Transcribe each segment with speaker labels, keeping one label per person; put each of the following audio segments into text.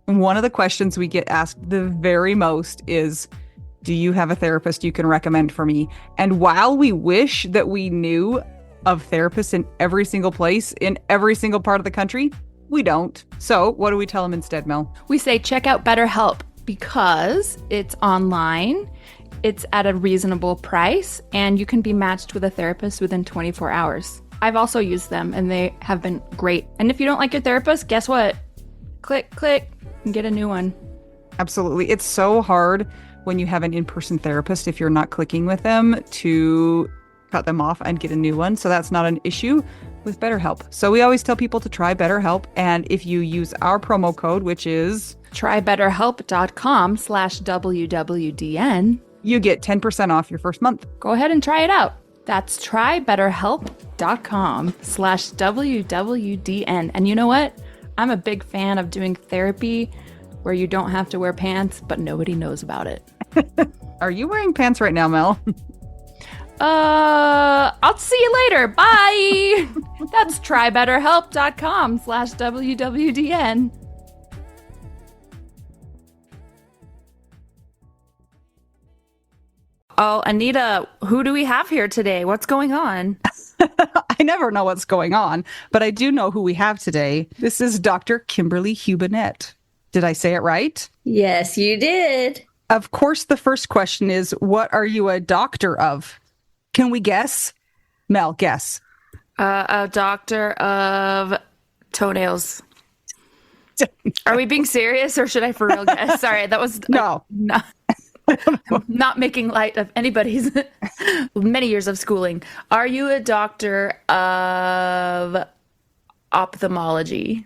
Speaker 1: One of the questions we get asked the very most is, do you have a therapist you can recommend for me? And while we wish that we knew of therapists in every single place, in every single part of the country, we don't. So what do we tell them instead, Mel?
Speaker 2: We say check out BetterHelp because it's online, it's at a reasonable price, and you can be matched with a therapist within 24 hours. I've also used them, and they have been great. And if you don't like your therapist, guess what? Click, and get a new one.
Speaker 1: Absolutely. It's so hard when you have an in-person therapist, if you're not clicking with them, to cut them off and get a new one. So that's not an issue with BetterHelp. So we always tell people to try BetterHelp. And if you use our promo code, which is
Speaker 2: trybetterhelp.com/WWDN,
Speaker 1: you get 10% off your first month.
Speaker 2: Go ahead and try it out. That's trybetterhelp.com/WWDN. And you know what? I'm a big fan of doing therapy where you don't have to wear pants, but nobody knows about it.
Speaker 1: Are you wearing pants right now, Mel?
Speaker 2: I'll see you later. Bye. That's trybetterhelp.com/WWDN. Oh, Anita, who do we have here today? What's going on?
Speaker 1: I never know what's going on, but I do know who we have today. This is Dr. Kimberly Hubenette. Did I say it right?
Speaker 3: Yes, you did.
Speaker 1: Of course, the first question is, what are you a doctor of? Can we guess? Mel, guess.
Speaker 2: A doctor of toenails. Are we being serious or should I for real guess? Sorry, that was...
Speaker 1: No.
Speaker 2: I'm not making light of anybody's many years of schooling. Are you a doctor of ophthalmology?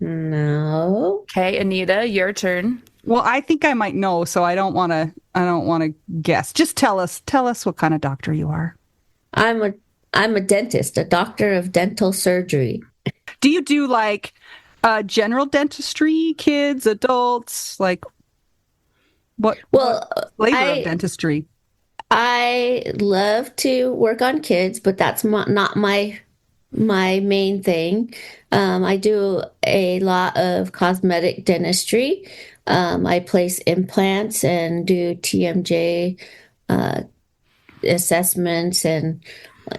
Speaker 3: No.
Speaker 2: Okay, Anita, your turn.
Speaker 1: Well, I think I might know, so I don't want to guess. Just tell us what kind of doctor you are.
Speaker 3: I'm a dentist, a doctor of dental surgery.
Speaker 1: Do you do like general dentistry, kids, adults, like what flavor of dentistry?
Speaker 3: I love to work on kids, but that's not my main thing. I do a lot of cosmetic dentistry. I place implants and do TMJ assessments and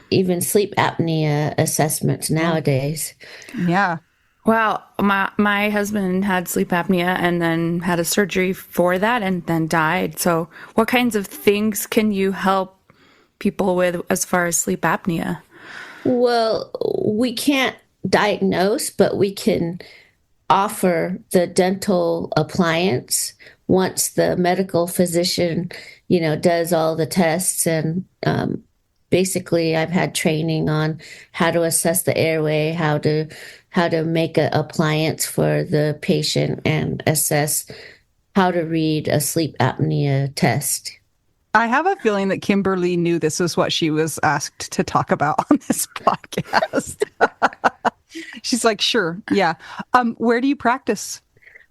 Speaker 3: even sleep apnea assessments nowadays.
Speaker 1: Yeah.
Speaker 2: Wow. My husband had sleep apnea and then had a surgery for that and then died. So what kinds of things can you help people with as far as sleep apnea?
Speaker 3: Well, we can't diagnose, but we can offer the dental appliance once the medical physician, does all the tests. And basically, I've had training on how to assess the airway, how to make an appliance for the patient, and assess how to read a sleep apnea test.
Speaker 1: I have a feeling that Kimberly knew this was what she was asked to talk about on this podcast. She's like, sure. Yeah. Where do you practice?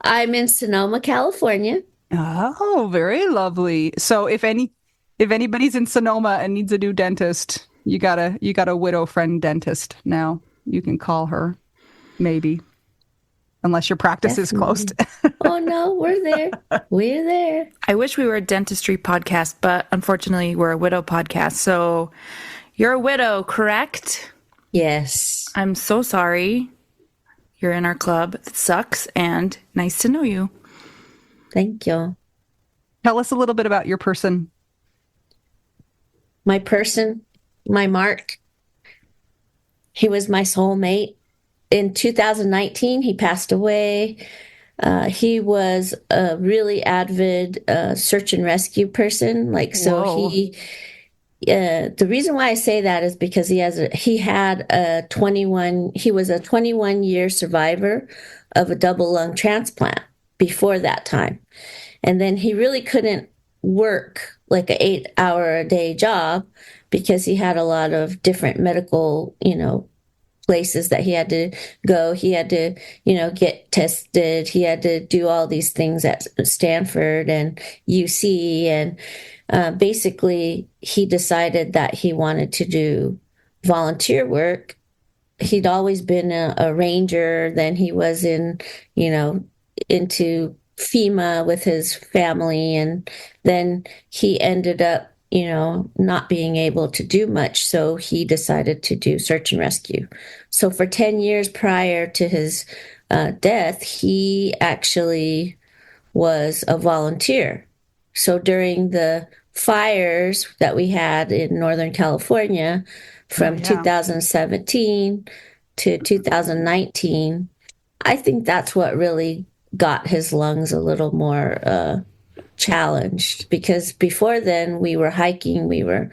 Speaker 3: I'm in Sonoma, California.
Speaker 1: Oh, very lovely. So if anybody's in Sonoma and needs a new dentist, you got a widow friend dentist now. You can call her, maybe. Unless your practice is closed.
Speaker 3: Oh, no, we're there. We're there.
Speaker 2: I wish we were a dentistry podcast, but unfortunately we're a widow podcast. So you're a widow, correct?
Speaker 3: Yes.
Speaker 2: I'm so sorry. You're in our club. It sucks, and nice to know you.
Speaker 3: Thank you.
Speaker 1: Tell us a little bit about your person.
Speaker 3: My person, my Mark. He was my soulmate. In 2019, he passed away. He was a really avid search and rescue person.
Speaker 1: Whoa.
Speaker 3: The reason why I say that is because he was a 21-year survivor of a double lung transplant before that time. And then he really couldn't work like an 8-hour-a-day job because he had a lot of different medical, places that he had to go. He had to, get tested. He had to do all these things at Stanford and UC. And basically, he decided that he wanted to do volunteer work. He'd always been a ranger. Then he was in into FEMA with his family, and then he ended up, not being able to do much, so he decided to do search and rescue. So for 10 years prior to his death, he actually was a volunteer. So during the fires that we had in Northern California
Speaker 1: Oh,
Speaker 3: from
Speaker 1: yeah.
Speaker 3: 2017 to 2019, I think that's what really got his lungs a little more challenged, because before then we were hiking, we were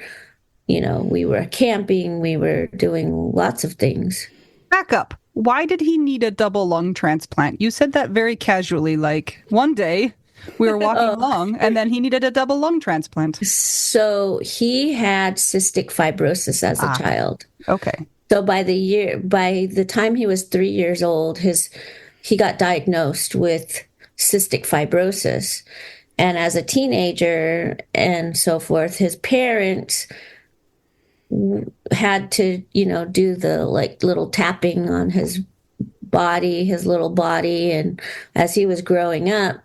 Speaker 3: camping, we were doing lots of things.
Speaker 1: Back up. Why did he need a double lung transplant? You said that very casually, like one day we were walking
Speaker 3: Oh,
Speaker 1: along and then he needed a double lung transplant.
Speaker 3: so he had cystic fibrosis as a
Speaker 1: Ah,
Speaker 3: child.
Speaker 1: okay.
Speaker 3: So by the time he was 3 years old, he got diagnosed with cystic fibrosis. And as a teenager and so forth, his parents had to, do the like little tapping on his body, his little body. And as he was growing up,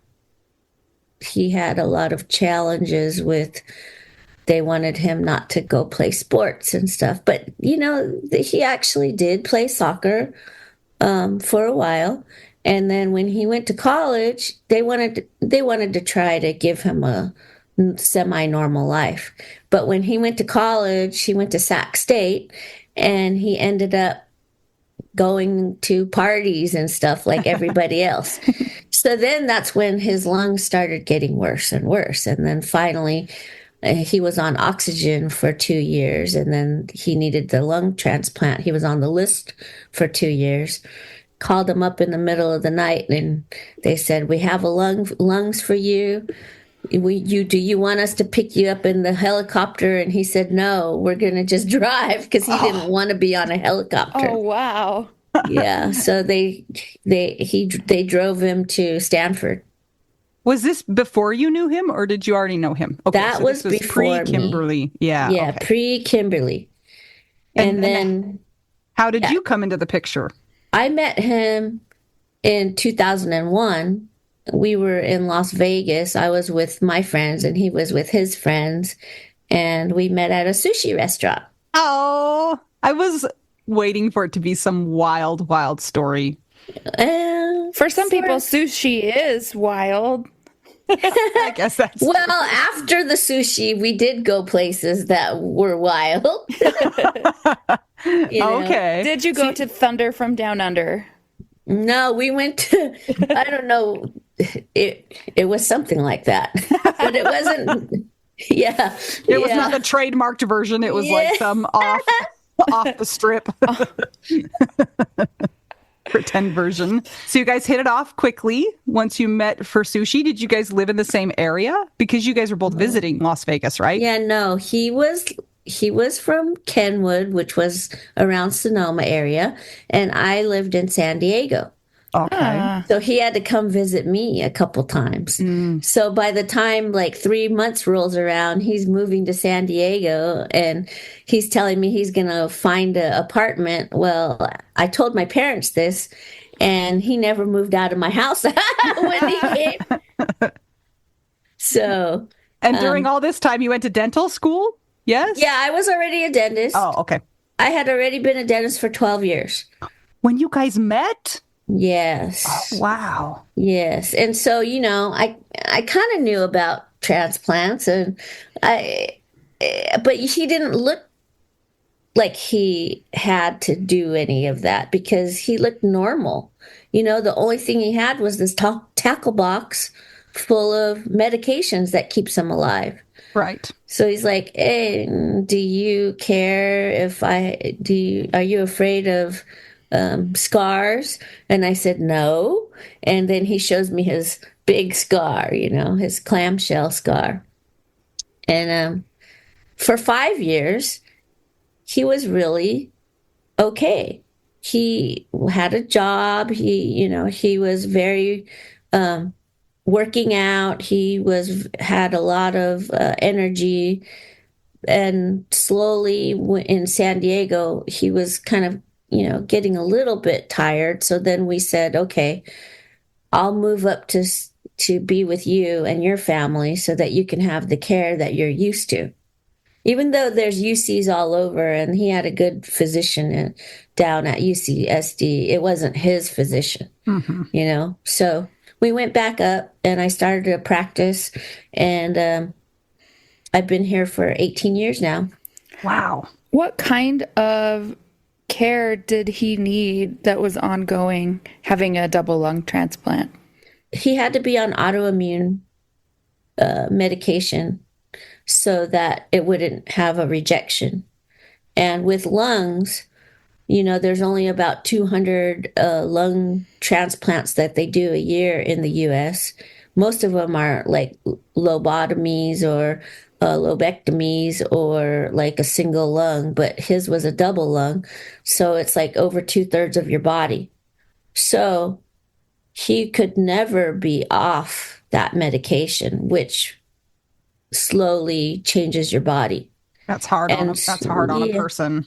Speaker 3: he had a lot of challenges with, they wanted him not to go play sports and stuff. But, he actually did play soccer for a while. And then when he went to college, they wanted to try to give him a semi-normal life. But when he went to college, he went to Sac State, and he ended up going to parties and stuff like everybody else. So then that's when his lungs started getting worse and worse. And then finally, he was on oxygen for 2 years, and then he needed the lung transplant. He was on the list for 2 years. Called him up in the middle of the night, and they said, "We have lungs for you. Do you want us to pick you up in the helicopter?" And he said, "No, we're going to just drive," because he didn't want to be on a helicopter.
Speaker 2: Oh, wow.
Speaker 3: Yeah, so they drove him to Stanford.
Speaker 1: Was this before you knew him or did you already know him? Okay,
Speaker 3: That
Speaker 1: so
Speaker 3: was
Speaker 1: this was
Speaker 3: before me.
Speaker 1: pre-Kimberly. Yeah,
Speaker 3: Yeah,
Speaker 1: okay.
Speaker 3: pre-Kimberly.
Speaker 1: And
Speaker 3: then
Speaker 1: how did
Speaker 3: yeah,
Speaker 1: you come into the picture?
Speaker 3: I met him in 2001. We were in Las Vegas. I was with my friends and he was with his friends, and we met at a sushi restaurant.
Speaker 1: Oh, I was waiting for it to be some wild, wild story.
Speaker 2: For some people, sushi is wild.
Speaker 1: I guess that's
Speaker 3: well, after the sushi, we did go places that were wild.
Speaker 1: okay.
Speaker 2: Did you go to Thunder from Down Under?
Speaker 3: No, we went to, I don't know, it was something like that, but it wasn't. Yeah,
Speaker 1: It was not the trademarked version. It was like some off the strip pretend version. So you guys hit it off quickly once you met for sushi. Did you guys live in the same area? Because you guys were both visiting Las Vegas, right?
Speaker 3: Yeah, no, he was from Kenwood, which was around Sonoma area, and I lived in San Diego.
Speaker 1: Okay.
Speaker 3: So he had to come visit me a couple times. So by the time like 3 months rolls around, he's moving to San Diego, and he's telling me he's going to find an apartment. Well, I told my parents this, and he never moved out of my house when he came. So,
Speaker 1: And during all this time, you went to dental school? Yes?
Speaker 3: yeah, I was already a dentist.
Speaker 1: Oh, okay.
Speaker 3: I had already been a dentist for 12 years.
Speaker 1: When you guys met?
Speaker 3: Yes.
Speaker 1: Wow.
Speaker 3: Yes. And so, I kind of knew about transplants, and but he didn't look like he had to do any of that because he looked normal. The only thing he had was this tackle box full of medications that keeps him alive.
Speaker 1: Right.
Speaker 3: So he's like, "Hey, do you care if are you afraid of scars?" And I said, "No." And then he shows me his big scar, his clamshell scar. And for 5 years, he was really okay. He had a job. He was very working out. He had a lot of energy, and slowly in San Diego, he was kind of getting a little bit tired. So then we said, okay, I'll move up to be with you and your family so that you can have the care that you're used to. Even though there's UCs all over, and he had a good physician down at UCSD, it wasn't his physician,
Speaker 1: Hmm.
Speaker 3: So we went back up, and I started to practice, and I've been here for 18 years now.
Speaker 1: Wow.
Speaker 2: What kind of care did he need that was ongoing having a double lung transplant?
Speaker 3: He had to be on autoimmune medication so that it wouldn't have a rejection. And with lungs, there's only about 200 lung transplants that they do a year in the US. Most of them are like lobotomies or lobectomies or like a single lung, but his was a double lung. So it's like over 2/3 of your body. So he could never be off that medication, which slowly changes your body. And
Speaker 1: That's hard on a
Speaker 3: yeah,
Speaker 1: person.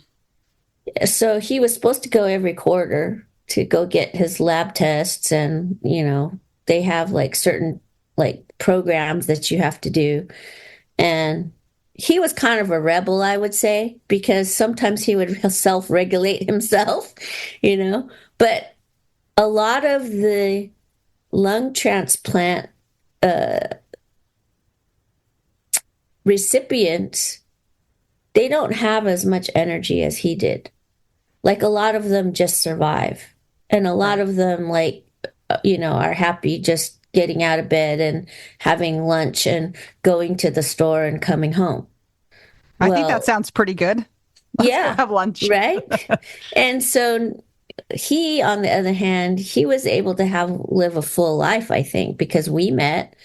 Speaker 3: so he was supposed to go every quarter to go get his lab tests, and they have like certain like programs that you have to do. And he was kind of a rebel, I would say, because sometimes he would self-regulate himself, you know. But a lot of the lung transplant recipients, they don't have as much energy as he did. Like a lot of them just survive. And a lot
Speaker 1: Right.
Speaker 3: of them, like, are happy just getting out of bed and having lunch and going to the store and coming home.
Speaker 1: I think that
Speaker 3: Well,
Speaker 1: sounds pretty good. Let's go
Speaker 3: yeah,
Speaker 1: have lunch.
Speaker 3: right. And so he, on the other hand, he was able to live a full life, I think, because we met.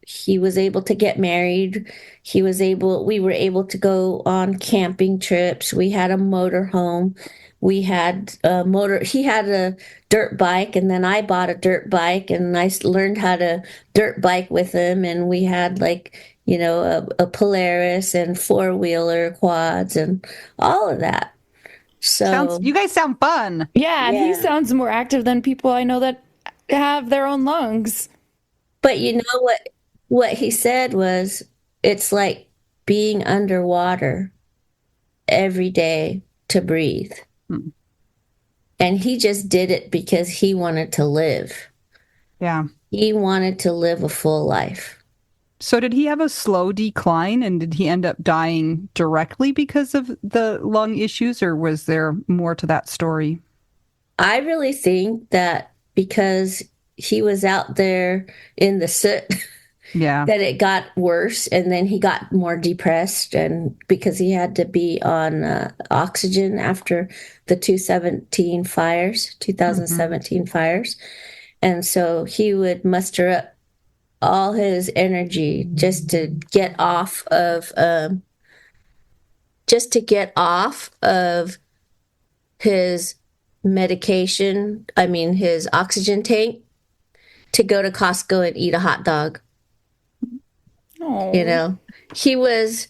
Speaker 3: He was able to get married. We were able to go on camping trips. We had a motor home. We had he had a dirt bike, and then I bought a dirt bike, and I learned how to dirt bike with him. And we had like, a Polaris and four-wheeler quads and all of that.
Speaker 1: Sounds,
Speaker 3: So,
Speaker 1: you guys sound fun.
Speaker 2: Yeah, and he
Speaker 3: yeah.
Speaker 2: sounds more active than people I know that have their own lungs.
Speaker 3: But you know what he said was, it's like being underwater every day to breathe.
Speaker 1: Hmm.
Speaker 3: And he just did it because he wanted to live.
Speaker 1: Yeah.
Speaker 3: He wanted to live a full life.
Speaker 1: So did he have a slow decline and did he end up dying directly because of the lung issues, or was there more to that story?
Speaker 3: I really think that because he was out there in the soot,
Speaker 1: Yeah.
Speaker 3: that it got worse, and then he got more depressed, and because he had to be on oxygen after the 2017 fires. And so he would muster up all his energy just to get off of his medication, I mean his oxygen tank, to go to Costco and eat a hot dog. You
Speaker 2: Oh.
Speaker 3: know, he was,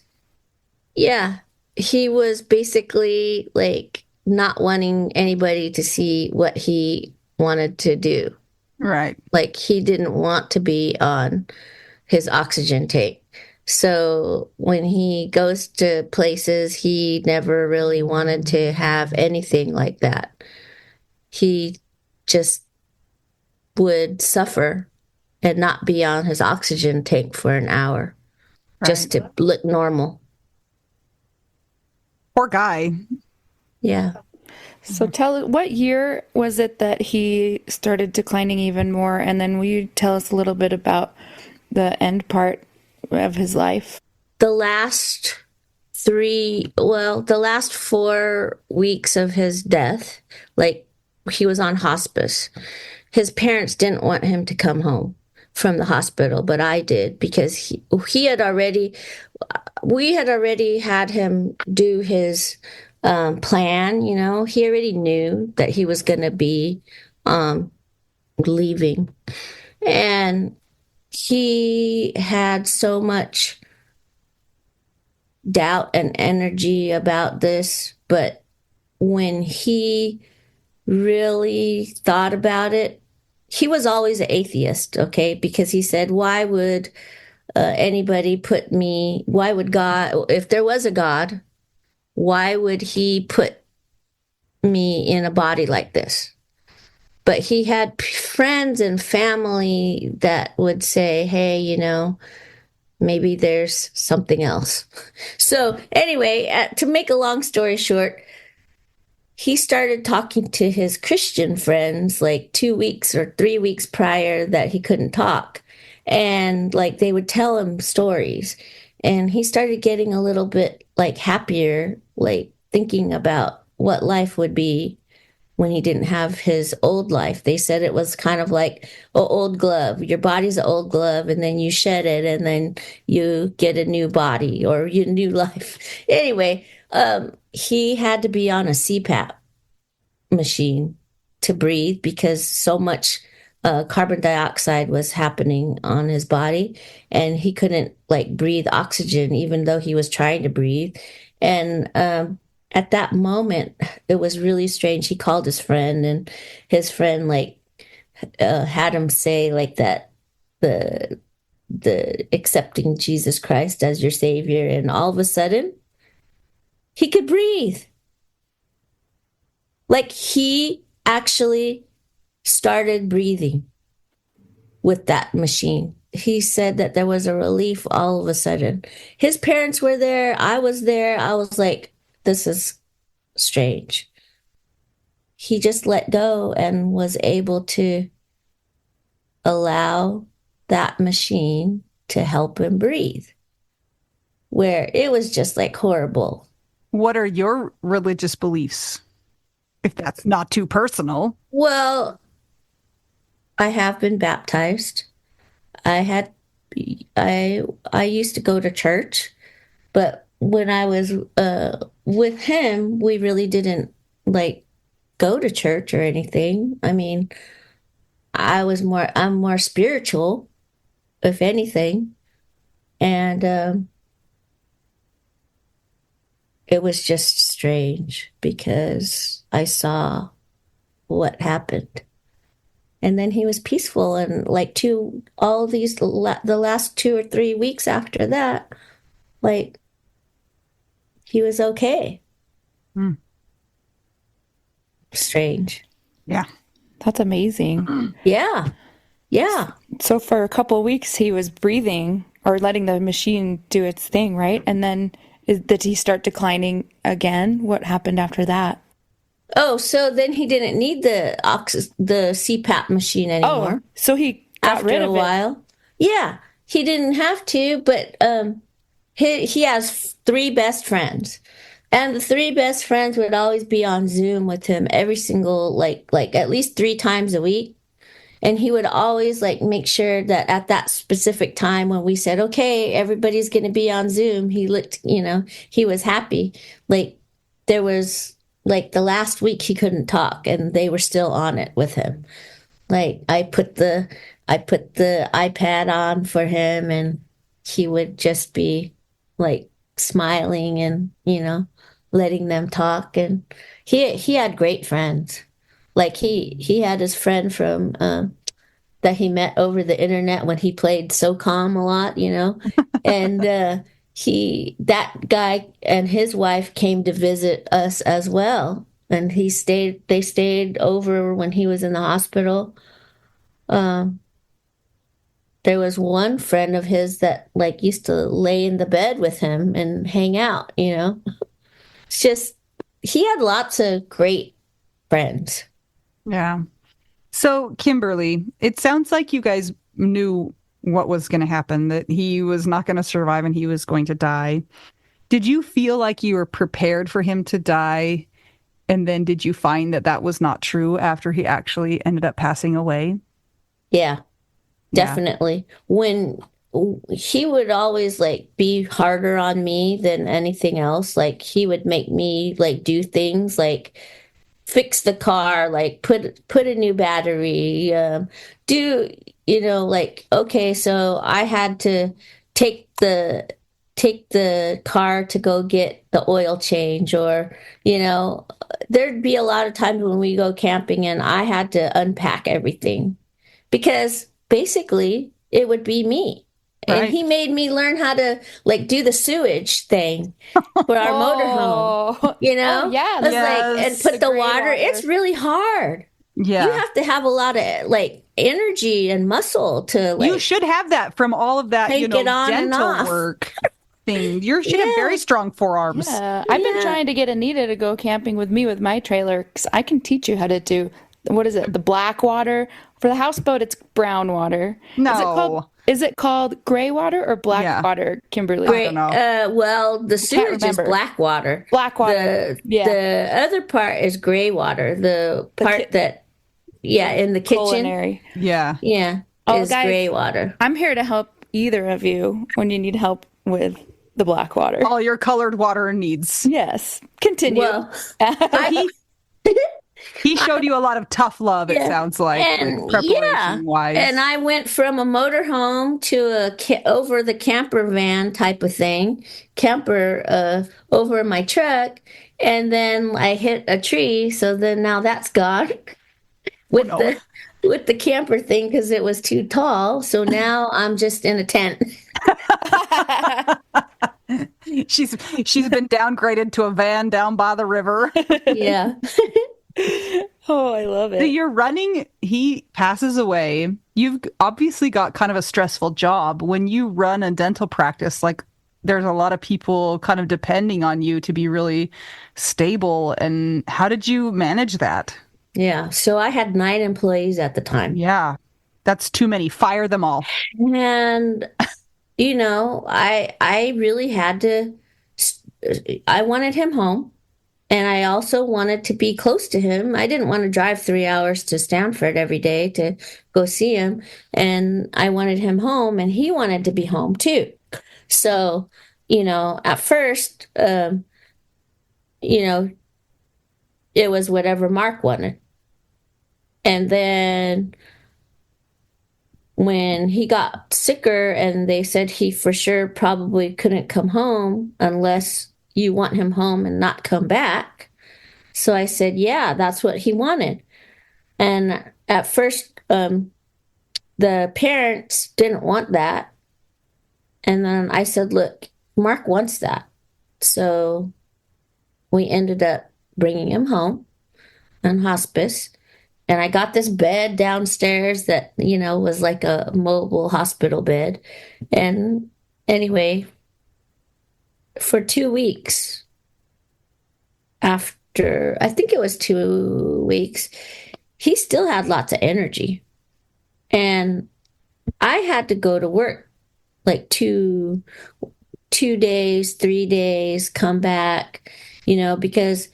Speaker 3: yeah, he was basically like not wanting anybody to see what he wanted to do.
Speaker 1: Right.
Speaker 3: Like he didn't want to be on his oxygen tank. So when he goes to places, he never really wanted to have anything like that. He just would suffer and not be on his oxygen tank for an hour
Speaker 1: Right.
Speaker 3: just to look normal.
Speaker 1: Poor guy.
Speaker 3: Yeah.
Speaker 2: So what year was it that he started declining even more? And then will you tell us a little bit about the end part of his life?
Speaker 3: The last the last 4 weeks of his death, like he was on hospice. His parents didn't want him to come home from the hospital, but I did because he had already, we had already had him do his plan. He already knew that he was going to be um, leaving. And he had so much doubt and energy about this. But when he really thought about it, he was always an atheist, okay? Because he said, why would anybody put me, why would God, if there was a God, why would he put me in a body like this? But he had friends and family that would say, hey, maybe there's something else. So, anyway, to make a long story short, he started talking to his Christian friends like 2 weeks or 3 weeks prior that he couldn't talk. And like they would tell him stories. And he started getting a little bit like happier, like thinking about what life would be when he didn't have his old life. They said it was kind of like an old glove. Your body's an old glove, and then you shed it, and then you get a new body or your new life. Anyway, he had to be on a CPAP machine to breathe because so much carbon dioxide was happening on his body, and he couldn't like breathe oxygen even though he was trying to breathe. And at that moment, it was really strange. He called his friend, and his friend like had him say like that the accepting Jesus Christ as your savior, and all of a sudden he could breathe. Like he actually started breathing with that machine. He said that there was a relief all of a sudden. His parents were there. I was there. I was like, this is strange. He just let go and was able to allow that machine to help him breathe, where it was just like horrible.
Speaker 1: What are your religious beliefs? If that's not too personal.
Speaker 3: Well, I have been baptized. I had I used to go to church, but when I was with him, we really didn't like go to church or anything. I mean, I'm more spiritual, if anything, and it was just strange because I saw what happened. And then he was peaceful, and like the last 2 or 3 weeks after that, like he was okay.
Speaker 1: Mm.
Speaker 3: Strange.
Speaker 1: Yeah.
Speaker 2: That's amazing.
Speaker 3: Yeah. Yeah.
Speaker 2: So for a couple of weeks, he was breathing or letting the machine do its thing, right? And then did he start declining again? What happened after that?
Speaker 3: Oh, so then he didn't need the CPAP machine anymore.
Speaker 2: Oh, so he got
Speaker 3: After
Speaker 2: rid
Speaker 3: a
Speaker 2: of it.
Speaker 3: while. Yeah, he didn't have to, but he has three best friends. And the three best friends would always be on Zoom with him every single like at least 3 times a week. And he would always like make sure that at that specific time when we said, okay, everybody's going to be on Zoom, he looked, he was happy. Like there was like the last week he couldn't talk and they were still on it with him. Like I put the iPad on for him and he would just be like smiling and, letting them talk. And he had great friends. Like he had his friend from that he met over the internet when he played SOCOM a lot, and that guy and his wife came to visit us as well, and they stayed over when he was in the hospital. Um, there was one friend of his that like used to lay in the bed with him and hang out. It's just he had lots of great friends.
Speaker 1: Yeah. So, Kimberly, it sounds like you guys knew what was going to happen, that he was not going to survive and he was going to die. Did you feel like you were prepared for him to die? And then did you find that that was not true after he actually ended up passing away?
Speaker 3: Yeah,
Speaker 1: Yeah.
Speaker 3: definitely. When he would always like be harder on me than anything else. Like he would make me like do things like fix the car, like put a new battery, do like okay, so I had to take the take the car to go get the oil change, or there'd be a lot of times when we go camping and I had to unpack everything. because basically it would be me. And
Speaker 1: Right.
Speaker 3: he made me learn how to like do the sewage thing for our motorhome.
Speaker 2: Oh,
Speaker 3: You
Speaker 2: oh
Speaker 3: know,
Speaker 2: yeah,
Speaker 3: it's like, and
Speaker 1: Yes.
Speaker 3: put
Speaker 2: the
Speaker 3: the
Speaker 2: gray
Speaker 3: water. It's
Speaker 2: water.
Speaker 3: really hard. You
Speaker 1: Yeah.
Speaker 3: have to have a lot of like energy and muscle to
Speaker 1: You
Speaker 3: like
Speaker 1: should have that from all of that,
Speaker 3: crank it on and
Speaker 1: dental
Speaker 3: off.
Speaker 1: work thing. You should have
Speaker 3: Yeah,
Speaker 1: very strong forearms.
Speaker 2: Yeah, I've been
Speaker 3: yeah.
Speaker 2: trying to get Anita to go camping with me with my trailer because I can teach you how to do what is it? The black water for the houseboat. It's brown water. Is it called?
Speaker 1: No.
Speaker 2: Is it called gray water or black
Speaker 1: Yeah.
Speaker 2: water,
Speaker 1: I
Speaker 2: Kimberly?
Speaker 1: don't
Speaker 3: Great.
Speaker 1: know.
Speaker 3: Well, the
Speaker 2: Can't
Speaker 3: sewage is
Speaker 2: remember.
Speaker 3: black water.
Speaker 2: Black water. Yeah,
Speaker 3: The other part is gray water. The
Speaker 2: the
Speaker 3: part that, yeah, in the kitchen,
Speaker 2: culinary.
Speaker 1: Yeah.
Speaker 3: yeah,
Speaker 2: Oh,
Speaker 3: is
Speaker 2: guys,
Speaker 3: gray water.
Speaker 2: I'm here to help either of you when you need help with the black water.
Speaker 1: All your colored water needs.
Speaker 2: Yes, continue.
Speaker 3: Well,
Speaker 1: So
Speaker 3: I,
Speaker 1: he showed you a lot of tough love, it
Speaker 3: yeah,
Speaker 1: sounds like,
Speaker 3: and yeah,
Speaker 1: preparation wise.
Speaker 3: and I went from a motorhome to over the camper van type of thing, camper over my truck, and then I hit a tree, so then now that's gone with
Speaker 1: no.
Speaker 3: the camper thing because it was too tall. So now I'm just in a tent.
Speaker 1: She's been downgraded to a van down by the river.
Speaker 3: Yeah.
Speaker 2: Oh, I love
Speaker 1: So
Speaker 2: it.
Speaker 1: you're running, he passes away. You've obviously got kind of a stressful job. When you run a dental practice, like there's a lot of people kind of depending on you to be really stable. And how did you manage that?
Speaker 3: Yeah. So I had 9 employees at the time.
Speaker 1: Yeah, that's too many. Fire them all.
Speaker 3: And I really had to I wanted him home and I also wanted to be close to him. I didn't want to drive 3 hours to Stanford every day to go see him, and I wanted him home and he wanted to be home too. So, at first, it was whatever Mark wanted. And then when he got sicker and they said he for sure probably couldn't come home unless you want him home and not come back. So I said, yeah, that's what he wanted. And at first, the parents didn't want that. And then I said, look, Mark wants that. So we ended up bringing him home on hospice. And I got this bed downstairs that, was like a mobile hospital bed. And anyway, for 2 weeks after, I think it was 2 weeks, he still had lots of energy. And I had to go to work like 2 days, 3 days, come back, because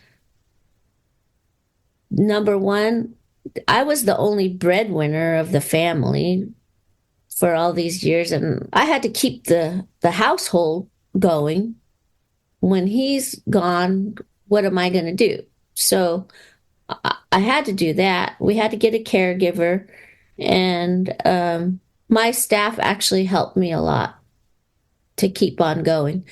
Speaker 3: number one, I was the only breadwinner of the family for all these years, and I had to keep the household going. When he's gone, what am I going to do? So I had to do that. We had to get a caregiver, and my staff actually helped me a lot to keep on going.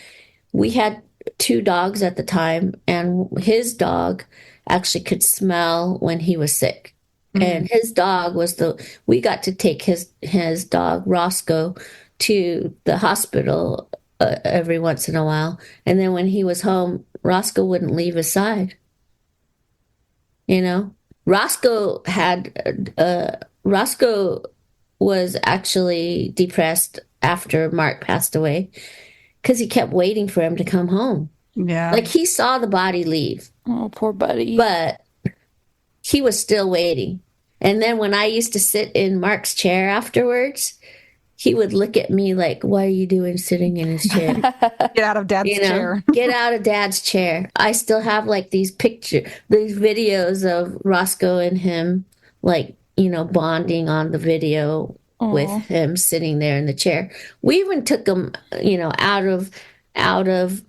Speaker 3: We had 2 dogs at the time, and his dog actually could smell when he was sick. And his dog was we got to take his dog, Roscoe, to the hospital every once in a while. And then when he was home, Roscoe wouldn't leave his side. Roscoe was actually depressed after Mark passed away because he kept waiting for him to come home.
Speaker 1: Yeah.
Speaker 3: Like he saw the body leave,
Speaker 2: Oh, poor buddy.
Speaker 3: but he was still waiting. And then when I used to sit in Mark's chair afterwards, he would look at me like, what are you doing sitting in his chair?
Speaker 1: Get out of dad's chair.
Speaker 3: Get out of dad's chair. I still have like these videos of Roscoe and him, like, bonding on the video with him sitting there in the chair. We even took him, out of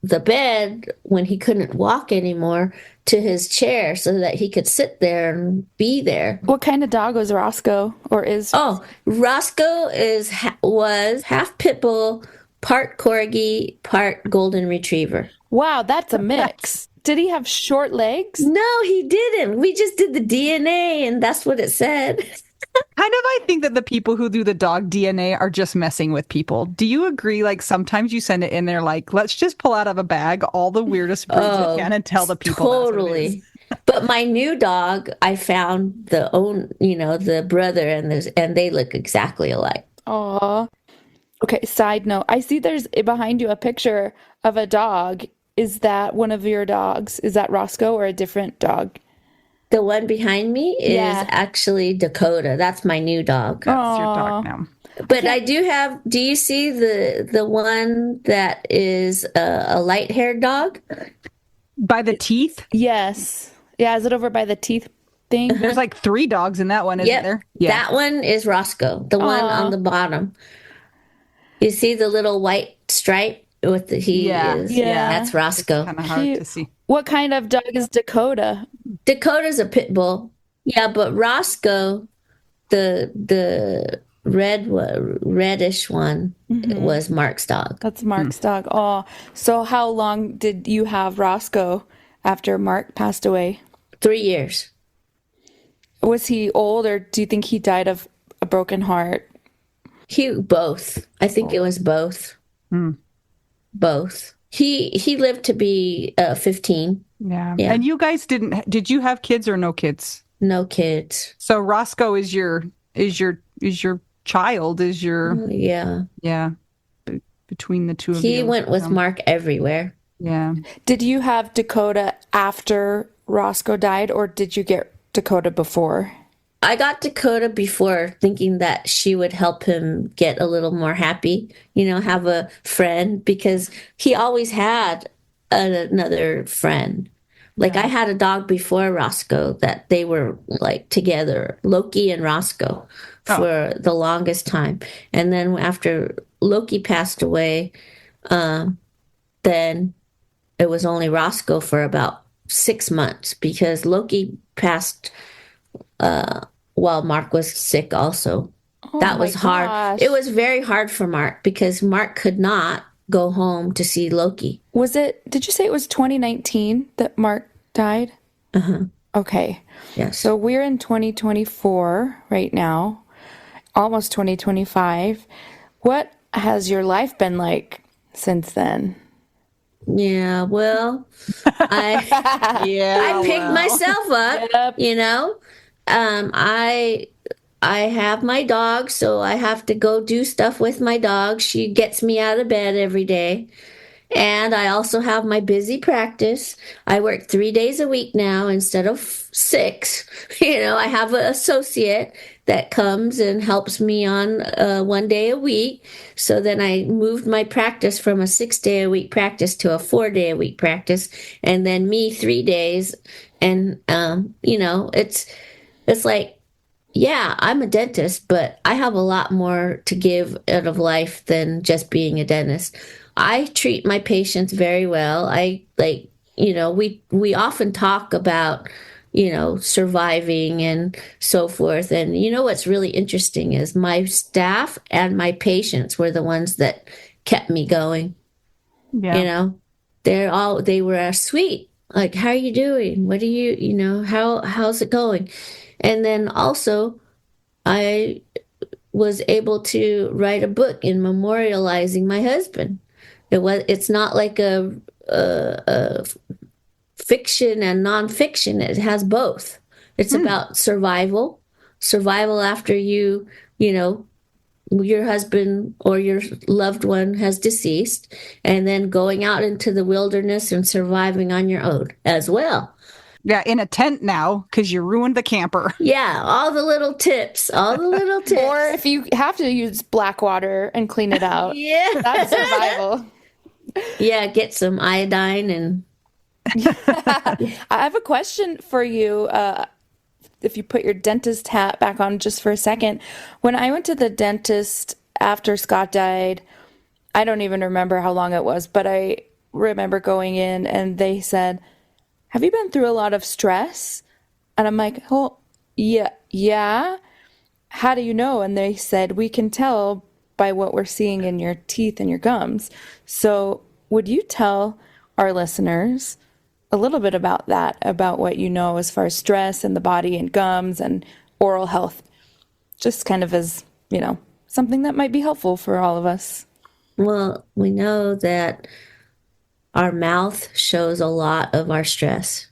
Speaker 3: the bed when he couldn't walk anymore to his chair so that he could sit there and be there.
Speaker 2: What kind of dog was Roscoe or is?
Speaker 3: Oh, Roscoe was half pit bull, part corgi, part golden retriever.
Speaker 2: Wow, that's a mix. Did he have short legs?
Speaker 3: No, he didn't. We just did the DNA and that's what it said.
Speaker 1: Kind of, I think that the people who do the dog DNA are just messing with people. Do you agree? Like sometimes you send it in there, like, let's just pull out of a bag all the weirdest breeds we can and tell the people that's what it is.
Speaker 3: Totally. But my new dog, I found the brother and they look exactly alike.
Speaker 2: Aw. Okay, side note. I see there's behind you a picture of a dog. Is that one of your dogs? Is that Roscoe or a different dog?
Speaker 3: The one behind me is
Speaker 2: Yeah.
Speaker 3: actually Dakota. That's my new dog.
Speaker 1: That's your
Speaker 2: Aw.
Speaker 1: dog now.
Speaker 3: But I do have, do you see the one that is a light-haired dog?
Speaker 1: By the teeth?
Speaker 2: Yes. Yeah, is it over by the teeth thing?
Speaker 1: There's like 3 dogs in that one, isn't
Speaker 3: Yep.
Speaker 1: there?
Speaker 3: That one is Roscoe, the one
Speaker 2: Aw.
Speaker 3: on the bottom. You see the little white stripe with the he
Speaker 1: Yeah.
Speaker 3: is.
Speaker 2: Yeah.
Speaker 3: That's Roscoe.
Speaker 1: Kind of hard
Speaker 2: Cute.
Speaker 1: to see.
Speaker 2: What kind of dog is Dakota?
Speaker 3: Dakota's a pit bull. Yeah, but Roscoe, the reddish one was Mark's dog.
Speaker 2: That's Mark's dog. Oh, so how long did you have Roscoe after Mark passed away?
Speaker 3: 3 years.
Speaker 2: Was he old, or do you think he died of a broken heart?
Speaker 3: Both. I think it was both. Both. He lived to be 15.
Speaker 1: Yeah.
Speaker 3: Yeah.
Speaker 1: And you guys did you have kids or no kids?
Speaker 3: No kids.
Speaker 1: So Roscoe is your child,
Speaker 3: Yeah.
Speaker 1: between the two of you.
Speaker 3: He went with Mark everywhere.
Speaker 1: Yeah.
Speaker 2: Did you have Dakota after Roscoe died, or did you get Dakota before?
Speaker 3: I got Dakota before, thinking that she would help him get a little more happy, have a friend, because he always had another friend. Like I had a dog before Roscoe that they were like together, Loki and Roscoe, for the longest time. And then after Loki passed away, then it was only Roscoe for about 6 months, because Loki passed while Mark was sick also. That was hard.
Speaker 2: gosh.
Speaker 3: It was very hard for Mark because Mark could not go home to see Loki.
Speaker 2: Did you say it was 2019 that Mark died? Okay.
Speaker 3: Yes.
Speaker 2: So we're in 2024 right now, almost 2025. What has your life been like since then?
Speaker 3: Yeah, well, I picked myself up,
Speaker 2: Yep.
Speaker 3: I have my dog, so I have to go do stuff with my dog. She gets me out of bed every day. And I also have my busy practice. I work 3 days a week now instead of 6. I have an associate that comes and helps me on 1 day a week. So then I moved my practice from a 6-day-a-week practice to a 4-day-a-week practice, and then me 3 days. And it's like, yeah, I'm a dentist, but I have a lot more to give out of life than just being a dentist. I treat my patients very well. We often talk about, surviving and so forth. And what's really interesting is my staff and my patients were the ones that kept me going.
Speaker 1: Yeah.
Speaker 3: They were sweet. Like, how are you doing? What do how's it going? And then also, I was able to write a book in memorializing my husband. It's not like a fiction and nonfiction. It has both. It's about survival after your husband or your loved one has deceased, and then going out into the wilderness and surviving on your own as well.
Speaker 1: Yeah, in a tent now because you ruined the camper.
Speaker 3: Yeah, all the little tips.
Speaker 2: Or if you have to use black water and clean it out.
Speaker 3: Yeah.
Speaker 2: That's survival.
Speaker 3: Yeah, get some iodine and
Speaker 2: I have a question for you. If you put your dentist hat back on just for a second. When I went to the dentist after Scott died, I don't even remember how long it was, but I remember going in and they said, "Have you been through a lot of stress?" And I'm like, "Oh, yeah. How do you know?" And they said, "We can tell by what we're seeing in your teeth and your gums." So would you tell our listeners a little bit about that, about what you know as far as stress and the body and gums and oral health? Just kind of as, something that might be helpful for all of us.
Speaker 3: Well, we know that our mouth shows a lot of our stress.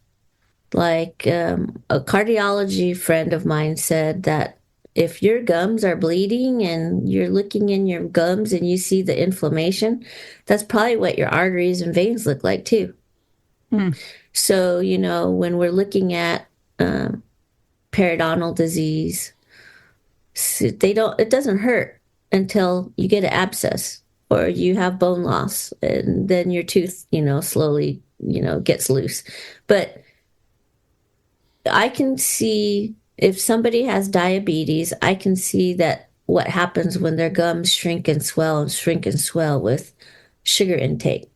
Speaker 3: Like a cardiology friend of mine said that if your gums are bleeding and you're looking in your gums and you see the inflammation, that's probably what your arteries and veins look like too.
Speaker 1: Hmm.
Speaker 3: So, when we're looking at periodontal disease, it doesn't hurt until you get an abscess or you have bone loss and then your tooth, slowly, gets loose. But I can see if somebody has diabetes, I can see that what happens when their gums shrink and swell with sugar intake.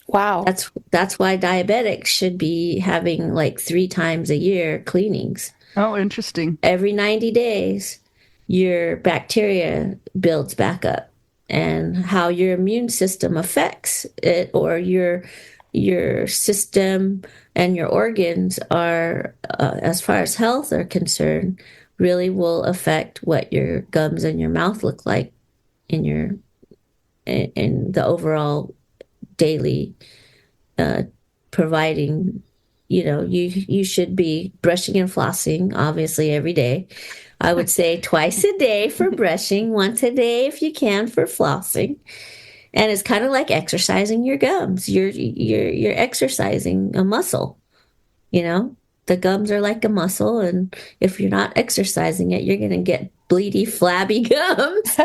Speaker 2: Wow.
Speaker 3: That's why diabetics should be having like 3 times a year cleanings.
Speaker 1: Oh, interesting.
Speaker 3: Every 90 days, your bacteria builds back up, and how your immune system affects it, or your system and your organs are, as far as health are concerned, really will affect what your gums and your mouth look like in the overall daily providing. You should be brushing and flossing, obviously, every day. I would say twice a day for brushing, once a day if you can for flossing. And it's kind of like exercising your gums. You're exercising a muscle, The gums are like a muscle, and if you're not exercising it, you're going to get bleedy, flabby gums.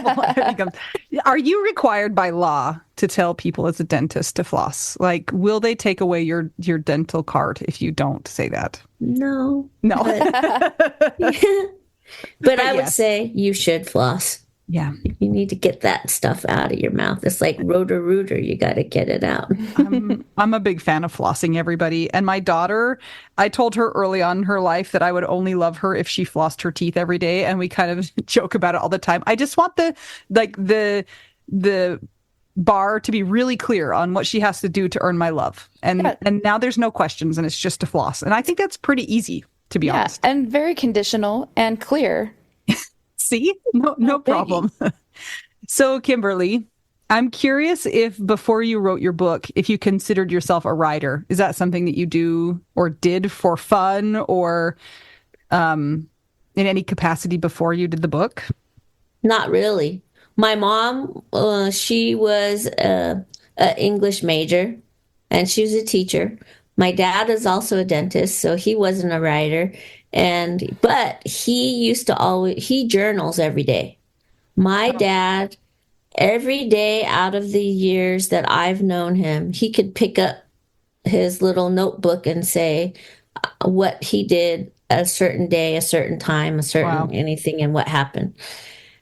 Speaker 1: Are you required by law to tell people as a dentist to floss? Like, will they take away your dental card if you don't say that?
Speaker 3: No.
Speaker 1: No.
Speaker 3: But I would say you should floss.
Speaker 1: Yeah.
Speaker 3: You need to get that stuff out of your mouth. It's like rotor-rooter. You got to get it out.
Speaker 1: I'm a big fan of flossing, everybody. And my daughter, I told her early on in her life that I would only love her if she flossed her teeth every day. And we kind of joke about it all the time. I just want the bar to be really clear on what she has to do to earn my love. And now there's no questions, and it's just to floss. And I think that's pretty easy, to be honest.
Speaker 2: And very conditional and clear.
Speaker 1: See? No problem. So, Kimberly, I'm curious if before you wrote your book, if you considered yourself a writer. Is that something that you do or did for fun, or in any capacity before you did the book?
Speaker 3: Not really. My mom, she was an English major, and she was a teacher. My dad is also a dentist, so he wasn't a writer. But he journals every day. My dad, every day out of the years that I've known him, he could pick up his little notebook and say what he did a certain day, a certain time, a certain anything, and what happened.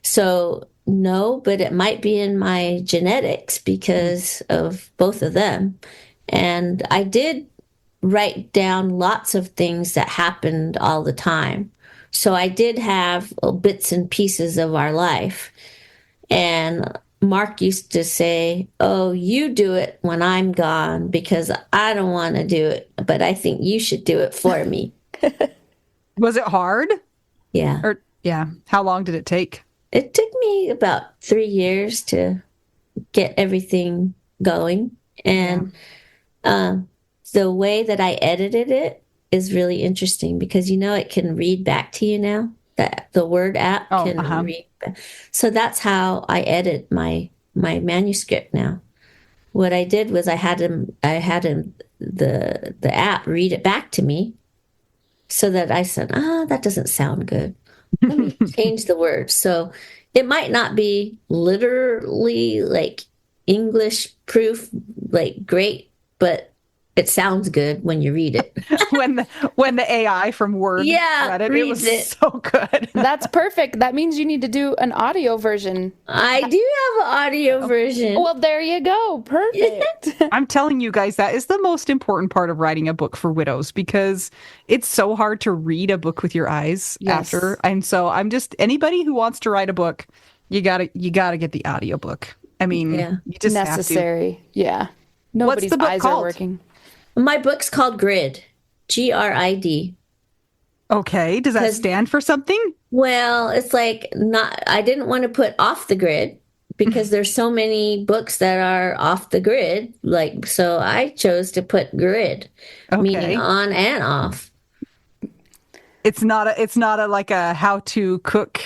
Speaker 3: So no, but it might be in my genetics because of both of them. And I did write down lots of things that happened all the time. So I did have bits and pieces of our life. And Mark used to say, "Oh, you do it when I'm gone because I don't want to do it, but I think you should do it for me."
Speaker 1: Was it hard?
Speaker 3: Yeah.
Speaker 1: How long did it take?
Speaker 3: It took me about 3 years to get everything going. And the way that I edited it is really interesting because, it can read back to you now. The Word app can read. So that's how I edit my manuscript now. What I did was I had the app read it back to me so that I said, that doesn't sound good. Let me change the words. So it might not be literally like English proof, like great, but it sounds good when you read it.
Speaker 1: when the AI from Word read it,
Speaker 3: reads
Speaker 1: it was so good.
Speaker 2: That's perfect. That means you need to do an audio version.
Speaker 3: I do have an audio version.
Speaker 2: Well, there you go. Perfect.
Speaker 1: I'm telling you guys, that is the most important part of writing a book for widows because it's so hard to read a book with your eyes after. And so anybody who wants to write a book, you gotta get the audiobook. I mean, you just
Speaker 2: necessary.
Speaker 1: Have to.
Speaker 2: Yeah. Nobody's
Speaker 1: What's the book
Speaker 2: eyes
Speaker 1: called?
Speaker 2: are working.
Speaker 3: My book's called Grid, GRID.
Speaker 1: Okay. Does that
Speaker 3: Because,
Speaker 1: stand for something?
Speaker 3: well, it's like not, I didn't want to put off the grid because there's so many books that are off the grid. Like, so I chose to put grid, meaning
Speaker 1: Okay.
Speaker 3: on and off.
Speaker 1: It's not a like a how to cook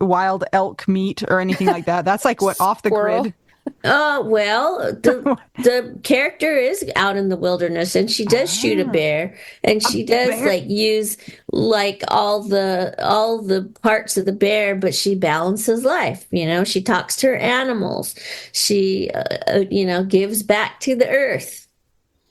Speaker 1: wild elk meat or anything like that. That's like what off the
Speaker 2: Squirrel.
Speaker 1: grid.
Speaker 3: Oh, well, the character is out in the wilderness and she does shoot a
Speaker 1: Ah,
Speaker 3: bear and
Speaker 1: a
Speaker 3: she does
Speaker 1: bear.
Speaker 3: like use like all the parts of the bear, but she balances life, she talks to her animals. She gives back to the earth.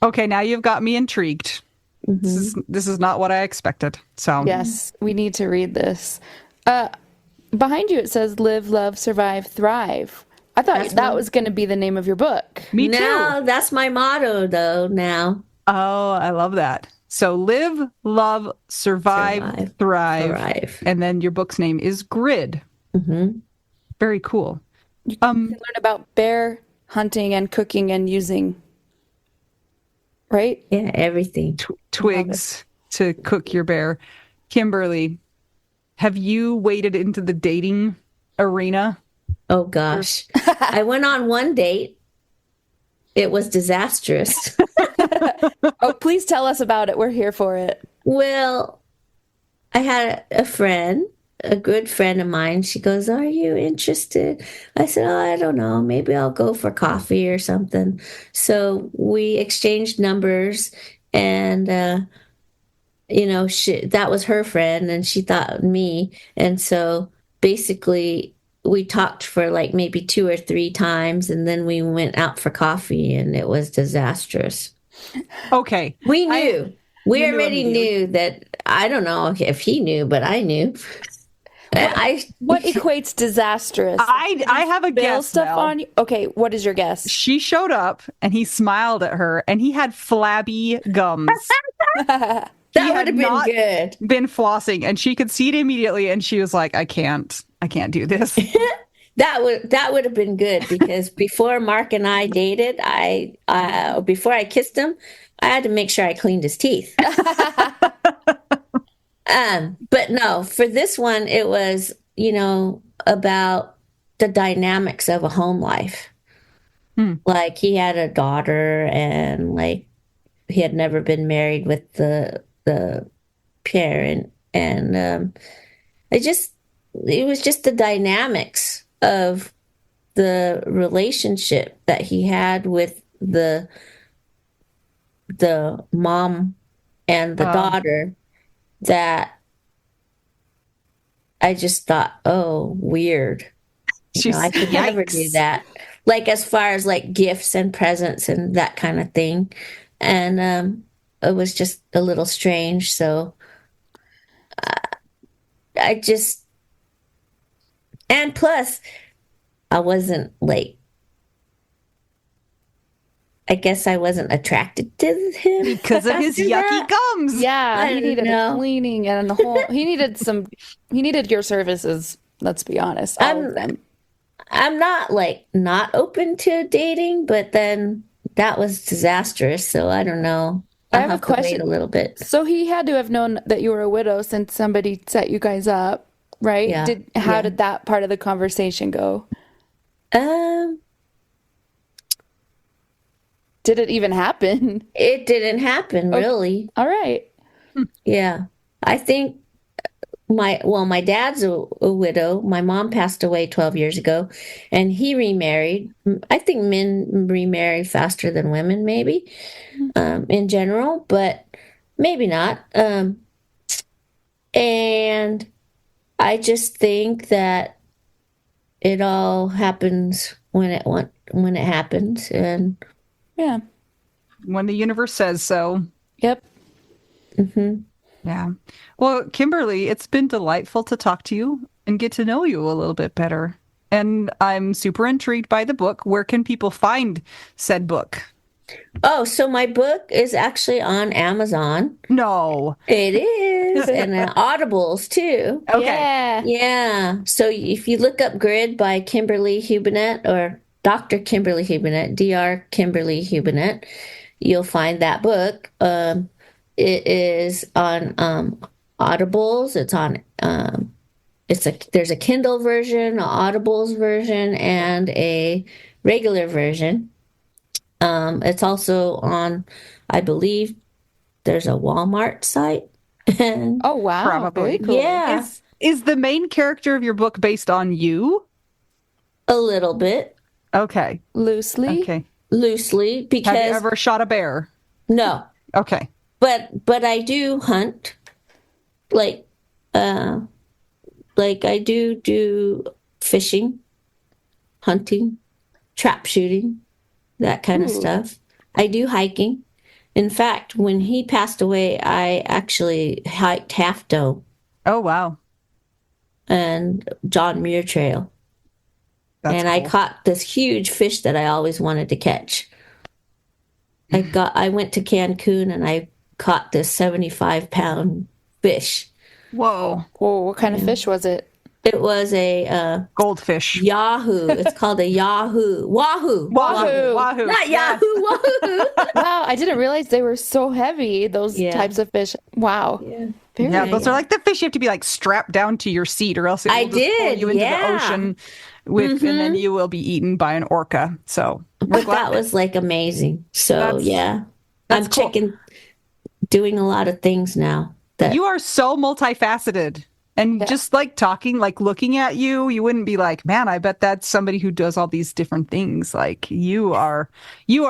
Speaker 1: Okay, now you've got me intrigued. This is
Speaker 3: Hmm.
Speaker 1: this is not what I expected. So,
Speaker 2: Yes, we need to read this. Behind you it says live, love, survive, thrive. I thought
Speaker 3: That's
Speaker 2: that
Speaker 3: my
Speaker 2: was going to be the name of your book.
Speaker 1: me too.
Speaker 3: now that's my motto though now.
Speaker 1: Oh, I love that. So live, love, survive,
Speaker 3: Survive,
Speaker 1: thrive.
Speaker 3: thrive.
Speaker 1: And then your book's name is Grid.
Speaker 3: Hmm.
Speaker 1: Very cool.
Speaker 2: You
Speaker 1: Um,
Speaker 2: can learn about bear hunting and cooking and using, right?
Speaker 3: Yeah, everything.
Speaker 1: twigs to cook your bear. Kimberly, have you waded into the dating arena?
Speaker 3: Oh gosh. I went on one date. It was disastrous.
Speaker 2: Oh, please tell us about it. We're here for it.
Speaker 3: Well, I had a friend, a good friend of mine. She goes, "Are you interested?" I said, "Oh, I don't know. Maybe I'll go for coffee or something." So we exchanged numbers and that was her friend and she thought me. And so basically we talked for like maybe two or three times and then we went out for coffee and it was disastrous.
Speaker 1: Okay.
Speaker 3: We
Speaker 1: I
Speaker 3: knew. We
Speaker 1: You knew
Speaker 3: already
Speaker 1: immediately.
Speaker 3: knew that. I don't know if he knew, but I knew. I
Speaker 2: What equates disastrous?
Speaker 1: I have a
Speaker 2: Spill
Speaker 1: guess,
Speaker 2: stuff
Speaker 1: Mel.
Speaker 2: on you? Okay, what is your guess?
Speaker 1: She showed up and he smiled at her and he had flabby gums. He
Speaker 3: that would
Speaker 1: had
Speaker 3: have been
Speaker 1: not
Speaker 3: good.
Speaker 1: been flossing and she could see it immediately and she was like, I can't do this.
Speaker 3: That would have been good because before Mark and I dated, before I kissed him, I had to make sure I cleaned his teeth. But no, for this one, it was about the dynamics of a home life.
Speaker 1: Hmm.
Speaker 3: Like he had a daughter, and like he had never been married with the parent, and it was just the dynamics of the relationship that he had with the mom and the
Speaker 1: Um,
Speaker 3: daughter that I just thought, oh, weird.
Speaker 1: she's
Speaker 3: I could never do
Speaker 1: yikes.
Speaker 3: that. Like as far as like gifts and presents and that kind of thing. And it was just a little strange. So I just, and plus, I wasn't like, I guess I wasn't attracted to him
Speaker 1: Because of his
Speaker 3: after
Speaker 1: yucky
Speaker 3: that.
Speaker 1: gums.
Speaker 2: Yeah,
Speaker 3: I
Speaker 2: he
Speaker 3: don't
Speaker 2: needed a
Speaker 3: know.
Speaker 2: cleaning and a whole, he needed your services, let's be honest, all of
Speaker 3: I'm
Speaker 2: them.
Speaker 3: I'm not like not open to dating, but then that was disastrous. So I don't know.
Speaker 2: I
Speaker 3: I'll
Speaker 2: have a
Speaker 3: have to wait
Speaker 2: question.
Speaker 3: a little bit.
Speaker 2: So he had to have known that you were a widow since somebody set you guys up, right?
Speaker 3: Yeah,
Speaker 2: How
Speaker 3: yeah.
Speaker 2: did that part of the conversation go?
Speaker 3: Um,
Speaker 2: Did it even happen?
Speaker 3: it didn't happen
Speaker 2: Okay.
Speaker 3: really.
Speaker 2: All right.
Speaker 3: Yeah. I think my dad's a widow. My mom passed away 12 years ago and he remarried. I think men remarry faster than women, maybe, in general, but maybe not. And I just think that it all happens when it happens. And
Speaker 2: Yeah.
Speaker 1: When the universe says so.
Speaker 2: Yep.
Speaker 3: mhm.
Speaker 1: Yeah. Well, Kimberly, it's been delightful to talk to you and get to know you a little bit better. And I'm super intrigued by the book. Where can people find said book?
Speaker 3: Oh, so my book is actually on Amazon.
Speaker 1: No.
Speaker 3: It is, and Audibles too.
Speaker 1: Okay.
Speaker 2: Yeah.
Speaker 3: Yeah. So if you look up Grid by Kimberly Hubenette or Dr. Kimberly Hubenette, Dr. Kimberly Hubenette, you'll find that book. It is on Audibles. It's on there's a Kindle version, an Audibles version, and a regular version. It's also on, I believe, there's a Walmart site. And
Speaker 2: Oh, wow.
Speaker 1: Probably.
Speaker 2: Very cool.
Speaker 3: yeah,
Speaker 1: Is the main character of your book based on you?
Speaker 3: a little bit,
Speaker 1: Okay.
Speaker 2: Loosely.
Speaker 1: Okay.
Speaker 3: loosely,
Speaker 1: Have you
Speaker 3: because
Speaker 1: ever shot a bear?
Speaker 3: no,
Speaker 1: Okay.
Speaker 3: but I do hunt, like uh like I do fishing, hunting, trap shooting, that kind of
Speaker 2: Ooh.
Speaker 3: stuff. I do hiking. In fact, when he passed away, I actually hiked Half Dome
Speaker 1: Oh, wow.
Speaker 3: and John Muir Trail.
Speaker 1: That's
Speaker 3: And I
Speaker 1: cool.
Speaker 3: caught this huge fish that I always wanted to catch. I went to Cancun and I caught this 75-pound fish.
Speaker 1: Whoa.
Speaker 2: Whoa, what kind of fish was it?
Speaker 3: It was a
Speaker 1: Goldfish.
Speaker 3: Yahoo. It's called a Yahoo. Wahoo.
Speaker 2: Wahoo.
Speaker 1: Wahoo.
Speaker 3: Not
Speaker 1: Yes.
Speaker 3: Yahoo. Wahoo.
Speaker 2: Wow, I didn't realize they were so heavy, those
Speaker 3: Yeah.
Speaker 2: types of fish. Wow.
Speaker 3: Yeah.
Speaker 2: Very
Speaker 1: Yeah, those
Speaker 3: Yeah.
Speaker 1: are like the fish you have to be like strapped down to your seat, or else it will
Speaker 3: I
Speaker 1: just pull
Speaker 3: did,
Speaker 1: you into the
Speaker 3: yeah.
Speaker 1: ocean and then you will be eaten by an orca. So we're
Speaker 3: But
Speaker 1: glad
Speaker 3: that was like amazing. So
Speaker 1: That's-
Speaker 3: yeah,
Speaker 1: that's
Speaker 3: I'm
Speaker 1: cool.
Speaker 3: doing a lot of things now. That
Speaker 1: You are so multifaceted. And
Speaker 2: Yeah.
Speaker 1: just like talking, like looking at you, you wouldn't be like, man, I bet that's somebody who does all these different things. Like you are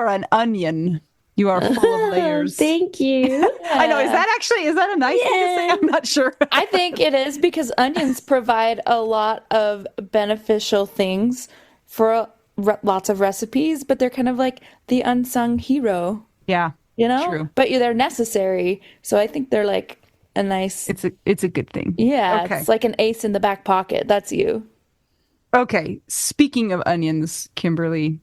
Speaker 1: an onion. You are full of layers.
Speaker 3: Thank you.
Speaker 1: I know. Is that a nice thing to say?
Speaker 3: Yeah.
Speaker 1: I'm not sure.
Speaker 2: I think it is because onions provide a lot of beneficial things for lots of recipes, but they're kind of like the unsung hero,
Speaker 1: Yeah,
Speaker 2: you know?
Speaker 1: true.
Speaker 2: But they're necessary. So I think they're like a nice,
Speaker 1: It's a good thing.
Speaker 2: yeah,
Speaker 1: Okay.
Speaker 2: it's like an ace in the back pocket. That's you.
Speaker 1: Okay. Speaking of onions, Kimberly,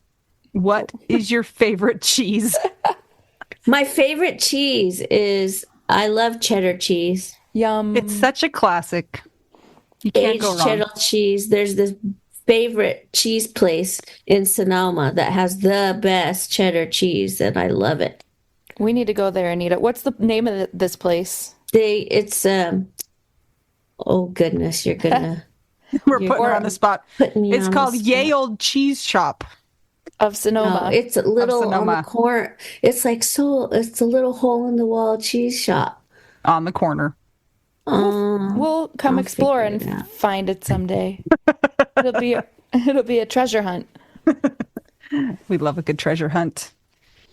Speaker 1: what is your favorite cheese?
Speaker 3: My favorite cheese is I love cheddar cheese.
Speaker 2: Yum.
Speaker 1: It's such a classic. You can't
Speaker 3: Aged
Speaker 1: go wrong.
Speaker 3: cheddar cheese. There's this favorite cheese place in Sonoma that has the best cheddar cheese, and I love it.
Speaker 2: We need to go there, Anita. What's the name of this place?
Speaker 3: It's oh goodness, you're gonna
Speaker 1: We're putting her on the spot.
Speaker 3: put me
Speaker 1: It's
Speaker 3: on
Speaker 1: called
Speaker 3: the spot.
Speaker 1: Yay Old Cheese Shop.
Speaker 2: Of
Speaker 3: No,
Speaker 2: Sonoma.
Speaker 3: it's a little on the
Speaker 1: Sonoma.
Speaker 3: corner. It's like it's a little hole in the wall cheese shop.
Speaker 1: On the corner.
Speaker 2: We'll come
Speaker 3: I'll
Speaker 2: explore
Speaker 3: figure it
Speaker 2: and
Speaker 3: out.
Speaker 2: find it someday. It'll be a treasure hunt.
Speaker 1: We love a good treasure hunt.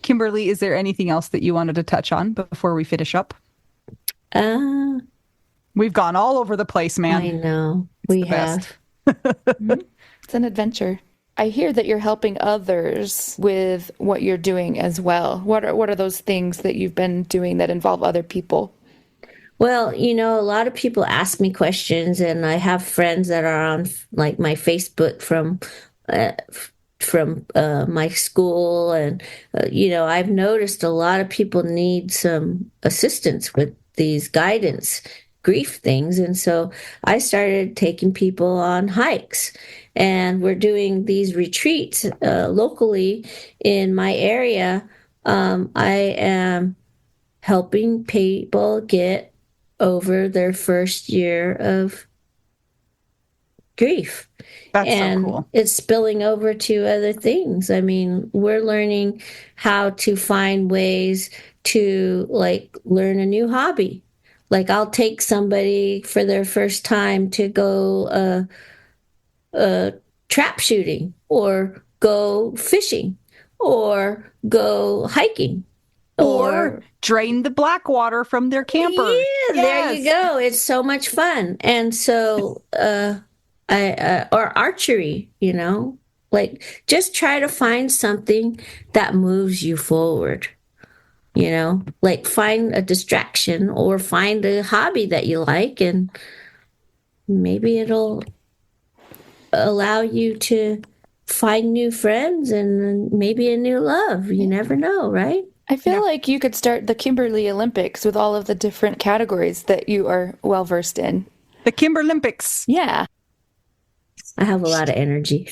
Speaker 1: Kimberly, is there anything else that you wanted to touch on before we finish up?
Speaker 3: Uh,
Speaker 1: We've gone all over the place, man.
Speaker 3: I know
Speaker 1: It's
Speaker 3: we
Speaker 1: the
Speaker 3: have.
Speaker 1: best.
Speaker 2: It's an adventure. I hear that you're helping others with what you're doing as well. What are those things that you've been doing that involve other people?
Speaker 3: Well, a lot of people ask me questions, and I have friends that are on like my Facebook uh, from my school, and I've noticed a lot of people need some assistance with these guidance grief things, and so I started taking people on hikes, and we're doing these retreats locally in my area. I am helping people get over their first year of grief.
Speaker 1: That's
Speaker 3: And
Speaker 1: so cool.
Speaker 3: it's spilling over to other things. I mean, we're learning how to find ways to like learn a new hobby. Like I'll take somebody for their first time to go trap shooting or go fishing or go hiking
Speaker 1: Or drain the black water from their camper.
Speaker 3: yeah, there you
Speaker 1: Yes.
Speaker 3: go. It's so much fun. And so, or archery, like just try to find something that moves you forward, like find a distraction or find a hobby that you like, and maybe it'll allow you to find new friends and maybe a new love. You never know, right?
Speaker 2: I feel like you could start the Kimberly Olympics with all of the different categories that you are well versed in.
Speaker 1: The Kimberlympics.
Speaker 2: Yeah.
Speaker 3: I have a lot of energy.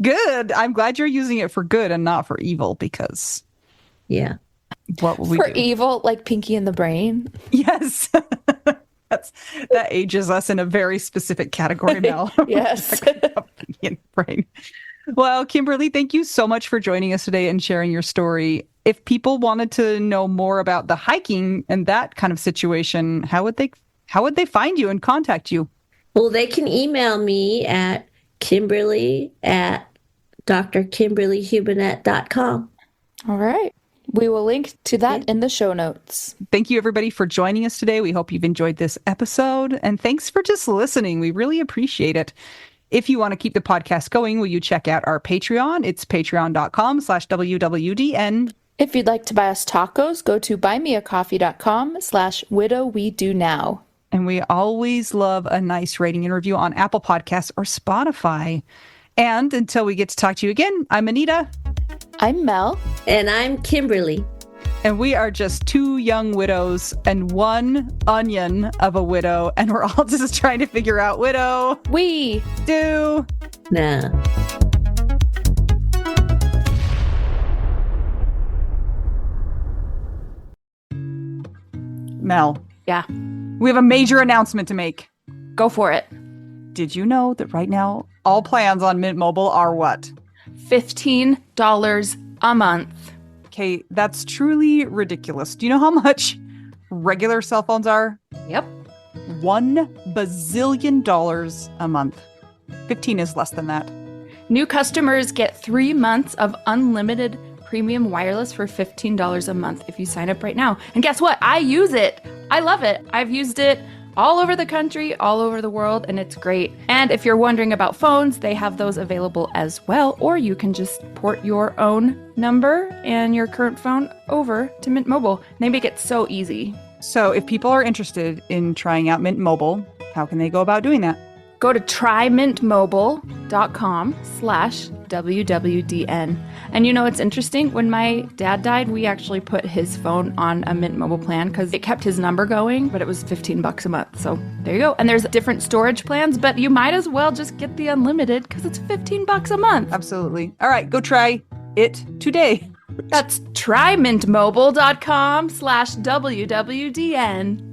Speaker 1: Good. I'm glad you're using it for good and not for evil because
Speaker 3: Yeah.
Speaker 1: what will we
Speaker 2: For
Speaker 1: do?
Speaker 2: evil, like Pinky and the Brain.
Speaker 1: Yes. That ages us in a very specific category, Mel.
Speaker 2: Yes.
Speaker 1: Pinky brain. Well, Kimberly, thank you so much for joining us today and sharing your story. If people wanted to know more about the hiking and that kind of situation, how would they find you and contact you?
Speaker 3: Well, they can email me at Kimberly at drkimberlyhubenette.com.
Speaker 2: All right. We will link to that in the show notes.
Speaker 1: Thank you, everybody, for joining us today. We hope you've enjoyed this episode. And thanks for just listening. We really appreciate it. If you want to keep the podcast going, will you check out our Patreon? It's patreon.com/WWDN.
Speaker 2: If you'd like to buy us tacos, go to buymeacoffee.com/widowwedonoww.
Speaker 1: And we always love a nice rating and review on Apple Podcasts or Spotify. And until we get to talk to you again, I'm Anita.
Speaker 2: I'm Mel.
Speaker 3: And I'm Kimberly.
Speaker 1: And we are just two young widows and one onion of a widow. And we're all just trying to figure out widow.
Speaker 2: We
Speaker 1: Do.
Speaker 3: Now.
Speaker 1: Mel,
Speaker 2: Yeah,
Speaker 1: we have a major announcement to make.
Speaker 2: go for it.
Speaker 1: Did you know that right now all plans on Mint Mobile are what?
Speaker 2: $15 a month.
Speaker 1: Okay, that's truly ridiculous. Do you know how much regular cell phones are?
Speaker 2: Yep.
Speaker 1: $1 bazillion a month. 15 is less than that.
Speaker 2: New customers get 3 months of unlimited premium wireless for $15 a month if you sign up right now. And guess what? I use it. I love it. I've used it all over the country, all over the world, and it's great. And if you're wondering about phones, they have those available as well, or you can just port your own number and your current phone over to Mint Mobile. They make it so easy.
Speaker 1: So if people are interested in trying out Mint Mobile, how can they go about doing that?
Speaker 2: Go to trymintmobile.com/WWDN. And you know what's interesting? When my dad died, we actually put his phone on a Mint Mobile plan because it kept his number going, but it was $15 a month. So there you go. And there's different storage plans, but you might as well just get the unlimited because it's $15 a month.
Speaker 1: Absolutely. All right, go try it today.
Speaker 2: That's trymintmobile.com/WWDN.